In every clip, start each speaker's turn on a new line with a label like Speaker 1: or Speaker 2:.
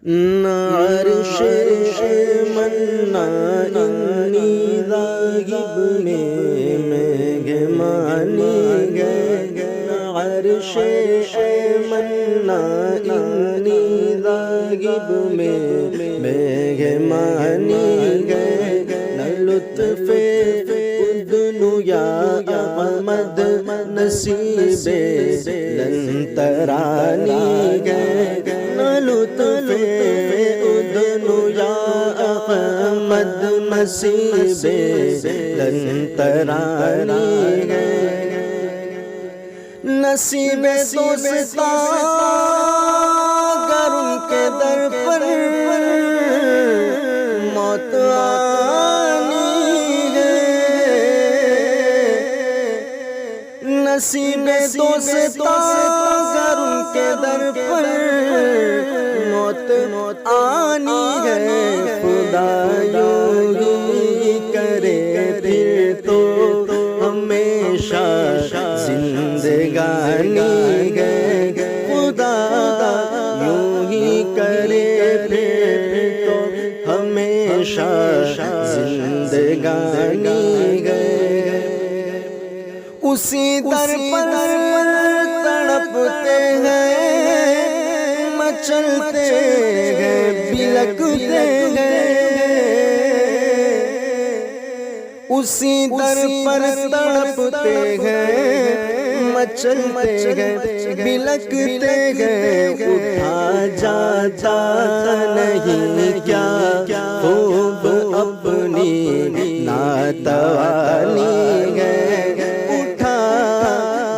Speaker 1: عرش منا انی راغب میں مہمانی گئے، عرش منا انی راغب میں مہمانی گئے، نہ لطف ادنو یا احمد نصیب لن ترانی گئے، نہ لطف ادنو یا احمد نصیب لن ترانی گئے، نصیب دوستا گر ان کے در پر موت آنی ہے، نصیب دوستا گر ان کے در پر موت آنی ہے، خدا یوں ہی کرے پھر تو ہمیشہ زندگانی گئے، خدا یوں ہی کرے پھر تو ہمیشہ زندگانی گئے، اسی در پر تڑپتے ہیں مچلتے ہیں بلکتے ہیں، اسی در پر تڑپتے ہیں مچلتے ہیں بلکتے ہیں، اٹھا جاتا نہیں کیا خوب اپنی ناتوانی گئے، اٹھا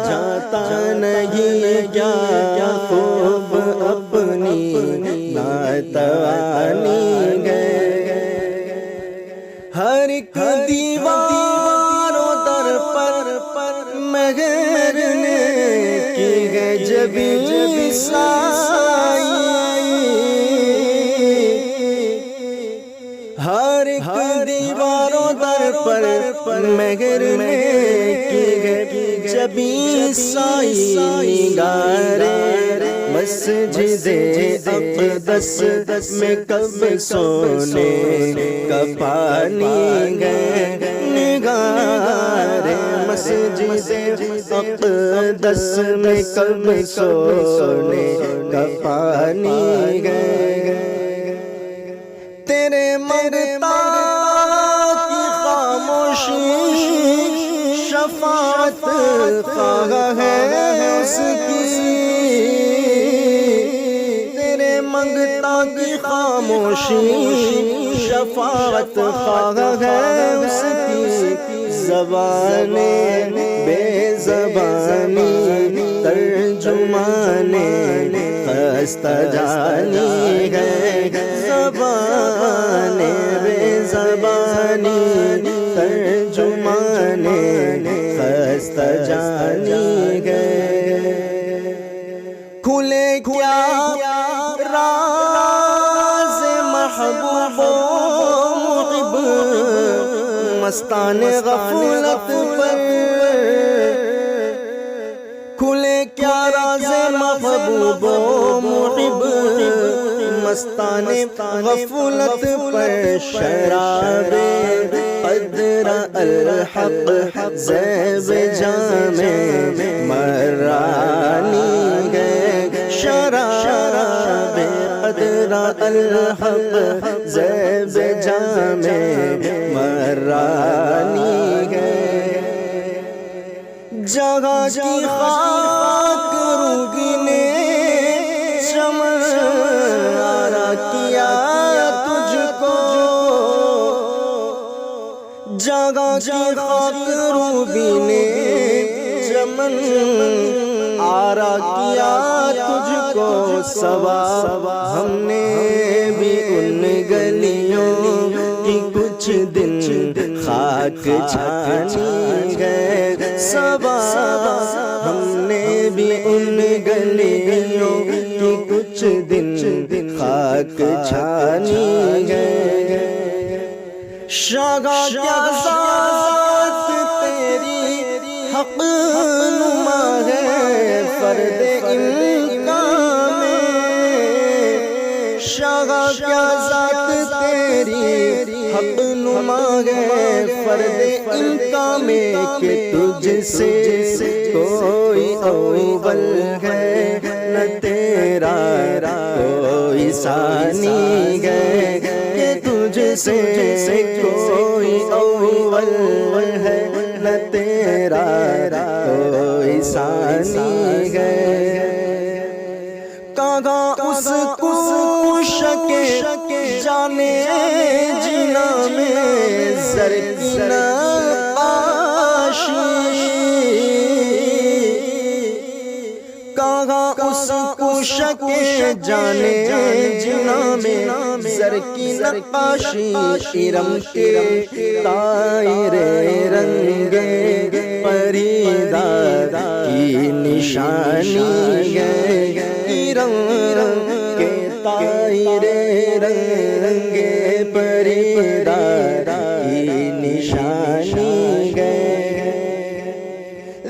Speaker 1: جاتا نہیں کیا خوب اپنی ناتوانی گئے، ہر ایک دیوار و در پر مگر نے کی ہے جبیں سائی، ہر ایک دیوار و در پر مگر نے کی ہے جبیں سائی، نگارے مسجد اقدس میں کب سونے کا پانی گئے، نگارے مسجد اقدس میں کب سونے کا پانی گئے، تیرے منگتا کی خاموشی شفاعت خواہ ہے اس کی، تیرے منگتا کی خاموشی شفاعت خواہ ہے اس کی، زبان بے زبانی ترجمان خستہ جانی ہے، زبان بے زبانی ترجمان خستہ جانی ہے، کھلے کیا راز محبوب و محب مستان غفلت پر، کھلے کیا راز محبوب و محب مستان غفلت پر، شراب قدر الحق زیب جام مرانی گئے، شراب قدر الحق زیب جام مرانی گئے، جگہ کی خاک روگی نے چمن آرا کیا تجھ کو، جگہ کی خاک روگی نے چمن آرا کیا تجھ کو، ثواب ہم نے بھی ان گلیوں کی کچھ دن خاک چھانی گئے، ثواب ہم نے بھی ان گلیوں کی کچھ دن خاک چھانی گئے، شاگا کیا ذات تیری حق نما ہے فرد امکان میں، تیری حق نما ہے فرد انکا میں کہ تجھ سے کوئی اول ہے نہ تیرا کوئی ثانی ہے کہ تجھ سے کوئی اول ہے نہ تیرا کوئی ثانی ہے کہاں اس کو شک جانے جنا میں زر کی نقاشی کہاں اس کو شک جانے جنا میں زر کی نقاشی ارم کے طائرے رنگے پریداد کی نشانی ہے ارم کے طائرے رنگے پریداد کی نشانی ہے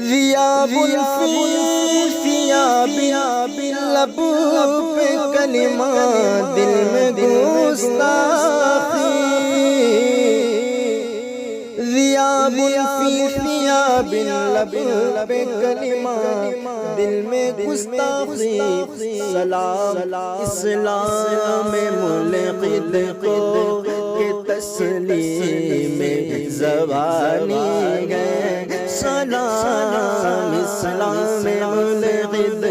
Speaker 1: ذیاب الفی ثیاب لب پہ کلمہ دل میں گستاخی ذیاب الفی ثیاب لب پہ کلمہ دل میں گستاخی سلام اسلام ملقد کو کہ تسلیم زبانی ہے سلام اسلام ملقد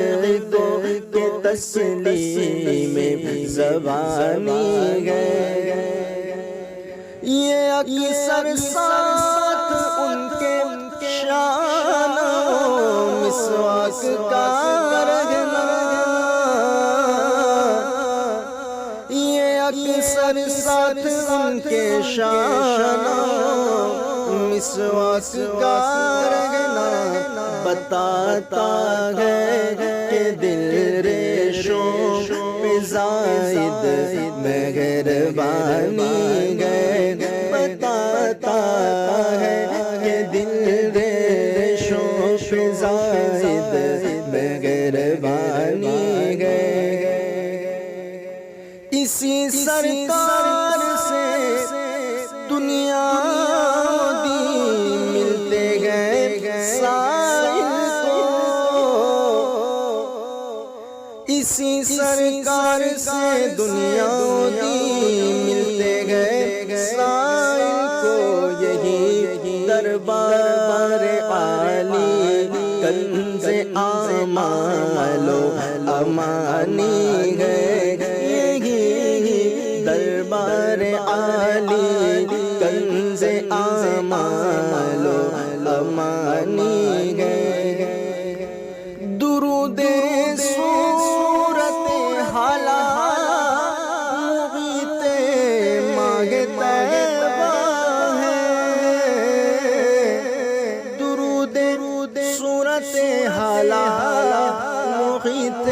Speaker 1: کو کہ تسلیم زبانی ہے یہ اکثر ساتھ ان کے شان مسواک کا رہنا یہ اکثر ساتھ ان کے شان مسواک کا رہنا بتاتا ہے کہ دل ریشوں پہ زائد مہربانی ہے بتاتا ہے کہ دل ریشوں پہ زائد مہربانی ہے اسی سرکار سے دنیا دی ملتے گئے سائل کو اسی سرکار سے دنیا دی ملتے گئے سائل کو یہی دربار عالی کنز اعمال و امانی ہے یہی دربار عالی کنز اعمال و امانی ہے درود صورت حالا محیط ماہ طیبہ ہے درود صورت حالا محیط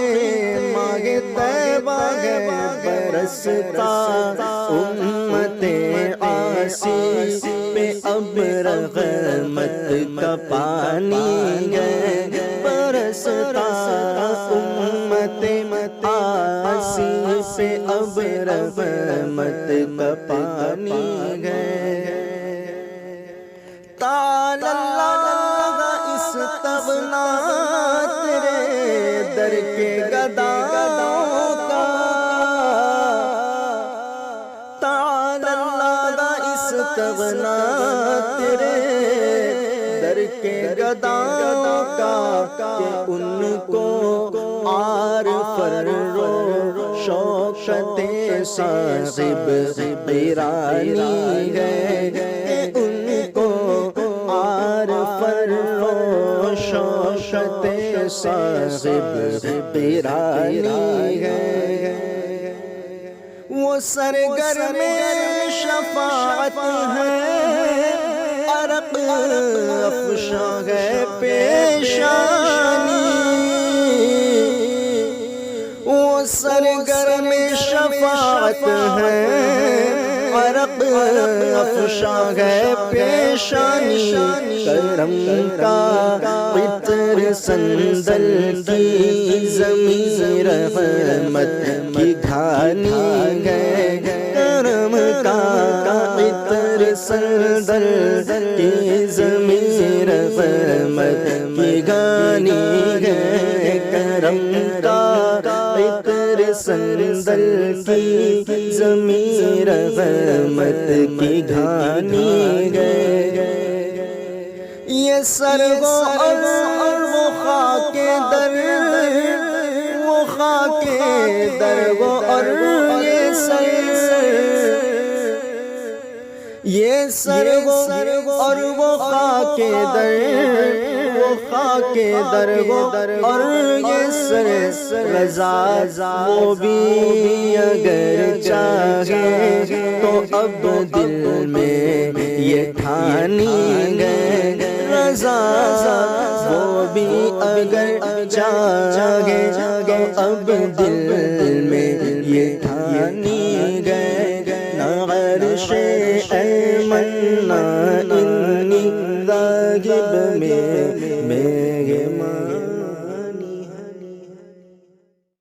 Speaker 1: ماہ طیبہ ہے برستا امت عاصی پہ اب رحمت کا پانی ہے برستا امت عاصی پہ اب رحمت کا پانی ہے تعالی اللہ استغنا تیرے در کے گداؤں کا تعالی اللہ استغنا تیرے در کے گداؤں کا کہ ان کو آر فرو شوقت صاحب قرانی ہے کہ ان کو آر فرو شوقت صاحب قرانی ہے وہ سرگرم شفاعت ہے عرق افشاں ہے پیشانی وہ سرگرم شفاعت ہے عرق افشاں ہے پیشانی کرم کا عطر سندل کی زمین رحمت کی گھانی ہے کرم کا سندل کی ضمیر رحمت کی گانی ہے کرم کا عطر سندل کی ضمیر رحمت کی گانی ہے یہ سرو وہ خاک در وہ خاک در وہ اور یہ سرو اور وہ خاک در وہ خاک در اور یہ سر رضا وہ بھی اگر چاہے تو اب دل میں یہ ٹھانی گئے رضا وہ بھی اگر چاہے تو اب دل میں یہ ٹھانی گئے عرش ایمن انی ذاہب میں